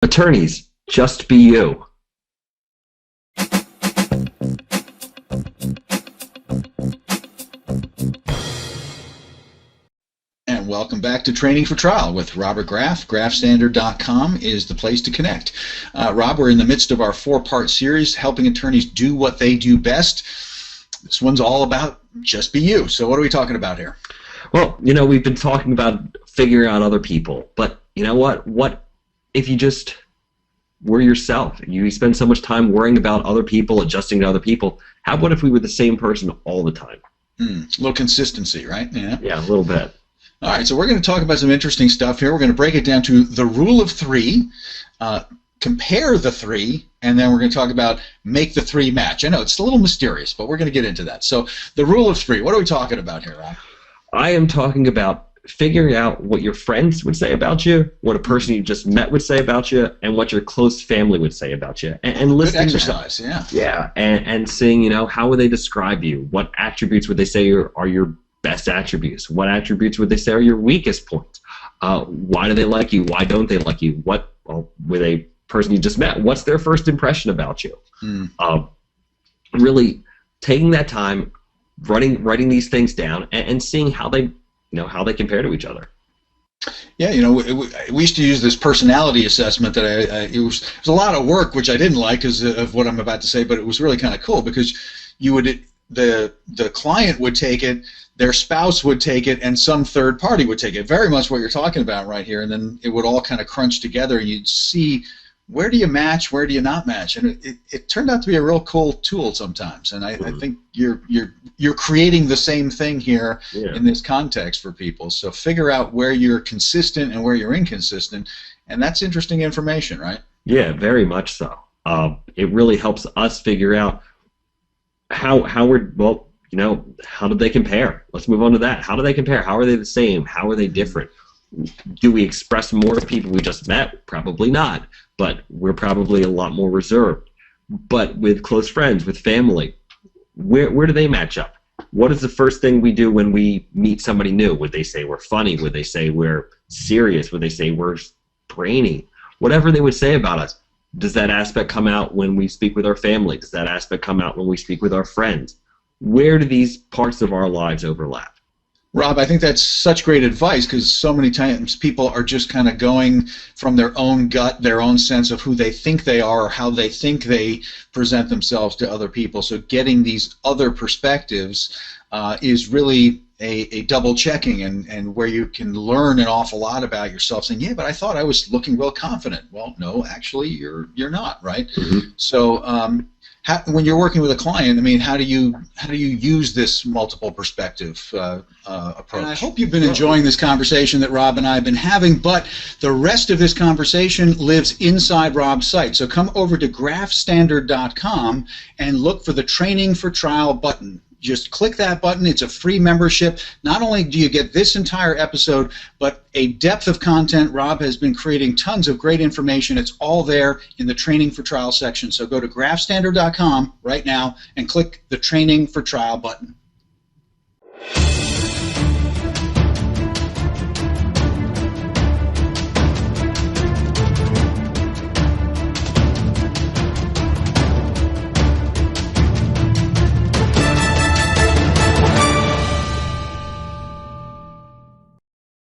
Attorneys, just be you. And welcome back to Training for Trial with Robert Graff. GraffStandard.com is the place to connect. Rob, we're in the midst of our four-part series, helping attorneys do what they do best. This one's all about just be you. So what are we talking about here? Well, we've been talking about figuring out other people, but you know what? What if you just were yourself? You spend so much time worrying about other people, adjusting to other people. What if we were the same person all the time? A little consistency, right? Yeah, a little bit. All right, so we're going to talk about some interesting stuff here. We're going to break it down to the rule of three, compare the three, and then we're going to talk about make the three match. I know it's a little mysterious, but we're going to get into that. So the rule of three, what are we talking about here, Rob? I am talking about figuring out what your friends would say about you, what a person you just met would say about you, and what your close family would say about you. And listening. Good exercise, yeah. Yeah, and seeing, how would they describe you? What attributes would they say are your best attributes? What attributes would they say are your weakest points? Why do they like you? Why don't they like you? With a person you just met, what's their first impression about you? Really taking that time, writing these things down, and seeing how they compare to each other. Yeah, we used to use this personality assessment that it was a lot of work, which I didn't like because of what I'm about to say, but it was really kind of cool because the client would take it, their spouse would take it, and some third party would take it. Very much what you're talking about right here, and then it would all kind of crunch together, and you'd see where do you match, where do you not match, and it turned out to be a real cool tool sometimes. And I think you're creating the same thing here in this context for people. So figure out where you're consistent and where you're inconsistent, and that's interesting information, right? Yeah, very much so. It really helps us figure out how did they compare? Let's move on to that. How do they compare? How are they the same? How are they different? Do we express more to people we just met? Probably not, but we're probably a lot more reserved. But with close friends, with family, where do they match up? What is the first thing we do when we meet somebody new? Would they say we're funny? Would they say we're serious? Would they say we're brainy? Whatever they would say about us, does that aspect come out when we speak with our family? Does that aspect come out when we speak with our friends? Where do these parts of our lives overlap? Rob, I think that's such great advice because so many times people are just kind of going from their own gut, their own sense of who they think they are or how they think they present themselves to other people. So getting these other perspectives is really a double checking and where you can learn an awful lot about yourself, saying, yeah, but I thought I was looking real confident. Well, no, actually you're not, right? So when you're working with a client, I mean, how do you use this multiple perspective approach? And I hope you've been enjoying this conversation that Rob and I have been having, but the rest of this conversation lives inside Rob's site. So come over to GraffStandard.com and look for the Training for Trial button. Just click that button. It's a free membership. Not only do you get this entire episode, but a depth of content. Rob has been creating tons of great information. It's all there in the Training for Trial section. So go to GraffStandard.com right now and click the Training for Trial button.